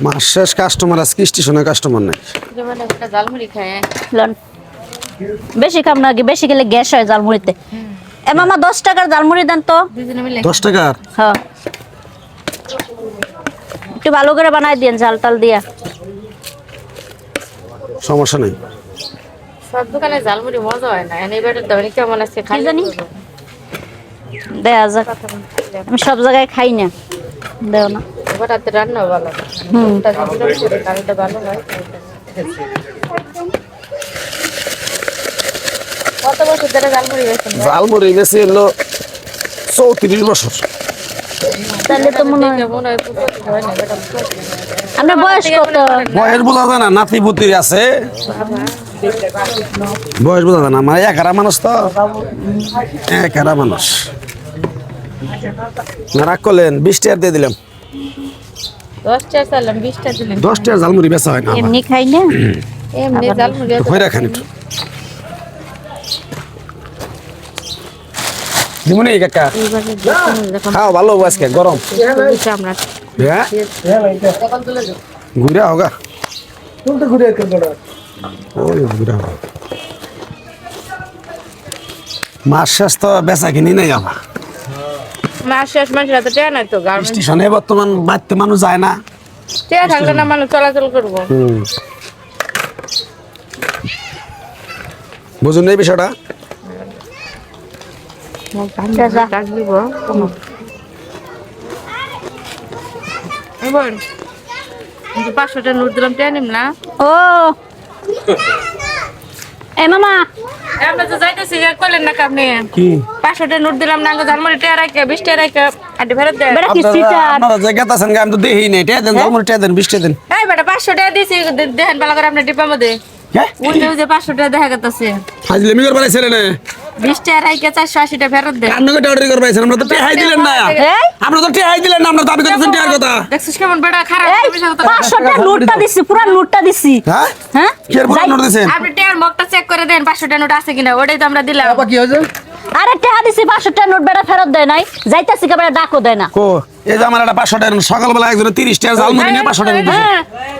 মাস শেষ কাস্টমার আজকে স্টেশনে কাস্টমার নাই। বেশি খাম না, বেশি খেলে গ্যাস হয় জালমুড়িতে। এ মামা 10 টাকার জালমুড়ি দেন তো। 10 টাকার? হ্যাঁ, একটু ভালো করে বানাই দিয়েন ঝাল টাল দিয়া। সমস্যা নেই। সব দোকানে জালমুড়ি মজা হয় না, এবারে তো কেমন আছে খাই জানি দেয়া যাক, আমি সব জায়গায় খাই না, দেও না। রাতে রান্না ভালো, কারিটা ভালো হয়। কত বছর ধরে জালমুড়ি বেচেন? জালমুড়ি বেশি হলো 34 বছর। তাহলে তো মনে হয় আপনার বয়স কত? বয়স বোঝা যায় না, নাতি পুতি আছে, বয়স বোঝা যায় না। আমার একারা মানুষ তো, একারা মানুষ। না রাগ করলেন, 20 টাকা দিয়ে দিলাম। 10 টাকা চাইলাম, 20 টাকা দিলেন। 10 টাকা জালমুড়ি বেচা হয় না। এমনি খাই না, এমনি জালমুড়ি হয়ে রাখেন একটু দিমুনি কাকা। খাও ভালো আজকে গরম। আমরা হ্যাঁ ঘুরে হোগা ওই ঘুরে হোগা। মাছ শেষ তো বেচা কিনি নাই আমার মাস শেষ মাসে তো টাকা নাই তো, গার্মেন্টস স্টেশনে বর্তমান বাড়তে মানুষ যায় না। টাকা থাকলে না মানুষ চলাচল করবো। বুঝুন এই বিষয়টা। এবার 500 টাকা নোট দিলাম, টাকা নিম না। ও এ মামা আমরা তো যাইতেছি, করলেন না আপনি। কি 500 টাকা নোট দিলাম না, জালমুড়ি টাকা রাখে 20 টাকা রাখে আড্ডি ফেরত দেন। বেটা কি সিটার? আপনারা যে গেতাছেন আমি তো দেখি নাই। টাকা দেন, জালমুড়ি টাকা দেন, 20 টাকা দেন। এই বেটা 500 টাকা দিছি, দেখেন ভালো করে আপনার ডিপার মধ্যে হ্যাঁ ওই যে 500 টাকা দেখা গেছে। ফাজলামি করবার আইছেন না? 20 টাকা রাখে 480 টাকা ফেরত দেন। কান্না করে অর্ডার করবার আইছেন? আমরা তো টাকাই দিলেন না। এই আমরা তো টাকাই দিলেন না, আমরা দাবি করতেছেন টাকার কথা। দেখছিস কেমন বেটা খারাপ এই বিষয় কথা। 500 টাকা নোটটা দিছি, পুরা নোটটা দিছি। হ্যাঁ হ্যাঁ কি আর বড় নোট দিছেন? আপনি টাকার মগটা চেক করে দেন 500 টাকা নোট আছে কিনা, ওটাই তো আমরা দিলাম। কি হয়েছে? আরে টাকা দিছি 500 টাকা নোট, বেটা ফেরত দেয় নাই। যাইতাছি কে বেটা ডাকও দেয় না। কো এই যে আমার একটা 500 টাকা সকালবেলা একজন 30 টাকা জালমুড়ি নিয়ে 500 টাকা দিয়েছে।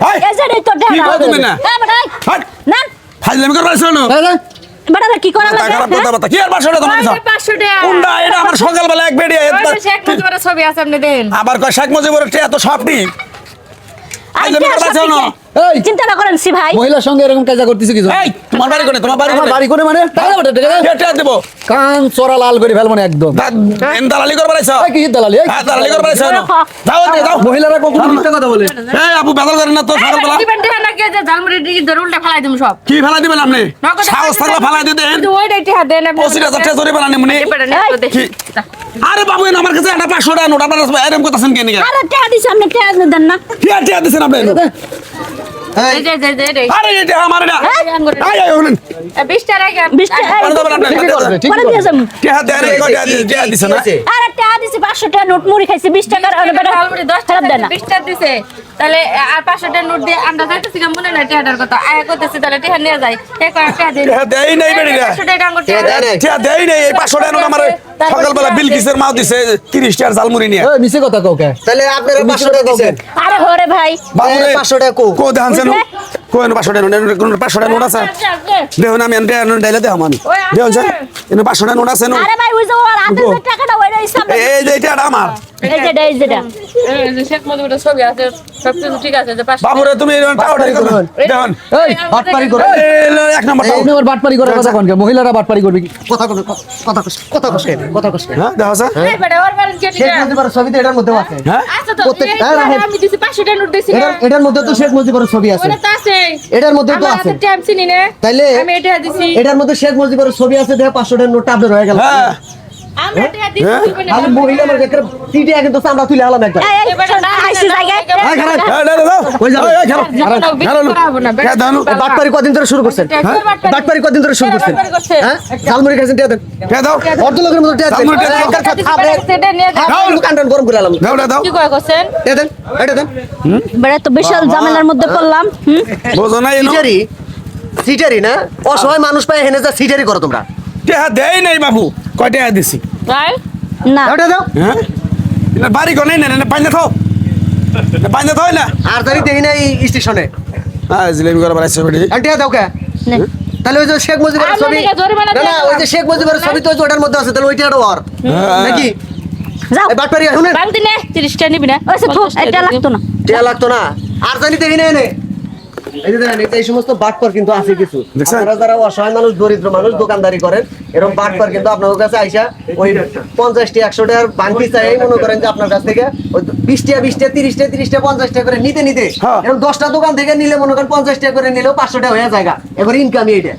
হ্যাঁ এই, এই যে তো কি টাকা কও তুমি না? হ্যাঁ বেটা এই, হাট না ফাজলামি করবার আইছেন না? বেটা কি করা কথা লাগে? খারাপ কথা বলতা। কি আর 500 টাকা তোমার দিছো? 500 টাকা কোনটা এটা? আমার সকালবেলা এক বেড়ি ওই যে শেখ মুজিবের ছবি আছে, আপনি দেন। আবার কয় শেখ মুজিবের টাকা তো সবটি আরে ফাজলামি টাকা করবার আইছেন না? এই চিন্তা না করেন সি ভাই। মহিলার সঙ্গে এরকম কাজা করতেছে কিছু? এই তোমার বাড়ি কোনে? তোমার বাড়ি আমার কোনে? বাড়ি করে মানে টাকা বটে টাকা কে টাকা দেব? কান চোরা লাল করে ফেলবো না একদম। দালালি করবার আইছো? এই কি দালালি? এই হ্যাঁ দালালি করবার আইছো না? যাও দিয়ে যাও। মহিলারা কখনো মিথ্যা কথা বলে? এই আপু বেদল করেন না তো সকালবেলা। দিবেন টাকা না কি যে জালমুড়ি দিকে ধরে উল্টা ফেলাই দিমু সব। কি ফেলাই দিবেন আপনি? নগদ সাহস থাকলে ফেলাই দিয়ে দেন। কিন্তু ওইটাই টাকা দেন আপনি। 25,000 টাকা জরিমানা নেমনি। এবারে নেন তো দেখি। আরে বাবু এনে আমার কাছে একটা 500 টাকা নোট আপনারা এরকম করতেছেন কেন? আরে টাকা দিছি, আপনি টাকা দেন না। কি আর টাকা দিছেন আপনি? এই যে আরে এটা আমার এটা। আয় আয় শুনুন। 20 টাকা রাখে 20 টাকা মানে দেবেন আপনি। পরে দিয়ে যাবো। টাকা দেন এই টাকা দিছেন না? আরে টাকা দিছি 500 টাকা নোট মুড়ি খাইছি 20 টাকার, আরে বেটা জালমুড়ি 10 ফেরত টাকা দেয় না। 20 টাকা দিছে, তাহলে আর 500 টাকা নোট দিয়ে আমরা যাইতেছি কেমন মনে নাই টাকাটার কথা আয়া করতেছি, তাহলে টাকা নিয়ে যাই। এই কয় টাকা দিন। টাকা দেই নাই বেড়িরা। 500 টাকা আঙ্গুর টাকা টাকা দেই নাই। এই 500 টাকা নোট আমার সকালবেলা বিলকিসের মাও দিছে 30 টাকার জালমুড়ি নিয়ে। এই মিছে কথা কও কে? তাহলে আপনারা 500 টাকা দিছেন। আরে হরে ভাই বাবু রে 500 টাকা কো। কো দেখানছেন? কোন 500 টাকা নোট? কোন 500 টাকা নোট আছে? দেখুন আমি এনতে ডাইলে দেখাম আমি। দেখুন স্যার এনে 500 টাকা নোট আছে না? আরে ভাই ওই যে ওর হাতে যে টাকাটা ওইটা হিসাব এই যে এটা আমার। এই যেটা এই যে শেখ মুজিবের ছবি আছে, সবকিছু ঠিক আছে। যে 500 বাবু রে তুমি টাকাটা দেখুন। দেখুন এই বাটপারি করে। এই এক নম্বর আপনি আবার বাটপারি করার কথা কোন কে? মহিলারা বাটপারি করবে কি? কথা কস কথা কস কথা কস। হ্যাঁ দেখো স্যার। এই বেটা ওর বাড়ি কে শেখ ঠিক মুজিবের ছবি তো এটার মধ্যে আছে। হ্যাঁ আছে তো। প্রত্যেক- এই হ্যাঁ, রাখেন। আমি দিছি 500 টাকা নোট দিছি না। এটার মধ্যে তো শেখ মুজিবের ছবি আছে। ওটা তো আছে। এটার মধ্যে তো আমার আছে। হাতে টাইম চিনি না। তাইলে আমি এটা দিছি। এটার মধ্যে শেখ মুজিবের ছবি আছে, দেখে 500 টাকার নোটটা আপনার হয়ে গেল। হ্যাঁ আমরা টাকা দিছি দিবেন না। আমি মহিলা আমার একটা সিটে কিন্তু আমরা তুলে আলাম একটা। এই আইসি জায়গায় এই দাও কই যাবে? এই খেলো হ্যাঁ দাও বাটপারি কদিন ধরে শুরু করছেন? বাটপারি কদিন ধরে শুরু করছেন? হ্যাঁ জালমুড়ি খাইছেন টিয়া দেন। হ্যাঁ দাও অর্ধ লোকের মতো টিয়া দেন। জালমুড়ি টিয়া দাও। সেটা নিয়ে যাও। দোকান গরম করে আলাম। দাও দাও কি কয় করছেন? টিয়া দেন, এটা দেন। বেটা তো বিশাল ঝামেলার মধ্যে পড়লাম। বোঝো না এনো সিটারি না? অসহায় মানুষ পায় হেনে যা সিটারি করো তোমরা। টাকা দেই নাই বাবু। কয় টাকা দিছি? ভাই না দাও, দাও। হ্যাঁ এটা বাড়ি কোনে না না পাইলে থাও। বাইন্দা তো হয় না আর জানি দেখি না এই স্টেশনে হ্যাঁ জিলেবি করে বাড়াইছে বেটি আন্টিয়া দাও কে নে। তাহলে ওই যে শেখ মুজিবের আমরা ছবি দিকে জরিমানা না দিয়ে না ওই যে শেখ মুজিবের ছবি তো ওই যে ওটার মধ্যে আছে তাহলে ওইটা আর নাকি যাও এই বাটপারি শুনেন বালতি নে 30 টা নিবি না ওই সে থু, এটা লাগতো না টিয়া লাগতো না আর জানি দেখি না এনে এই যে দেখেন এই সমস্ত বাটপার কিন্তু আছে কিছু দেখছেন? আপনারা যারা অসহায় মানুষ দরিদ্র মানুষ দোকানদারি করেন এরকম বাটপার কিন্তু আপনাদের কাছে আইসা ওই 50 টা 100 টাকার বাংকি চাই মনে করেন যে আপনার কাছ থেকে ওই 20 টা 20 টা 30 টা 30 টা 50 টাকা করে নিতে হ্যাঁ। এরকম 10টা দোকান থেকে নিলে মনে করেন 50 টাকা করে নিলেও 500 টাকা হয়ে যায় এবার ইনকামই এটা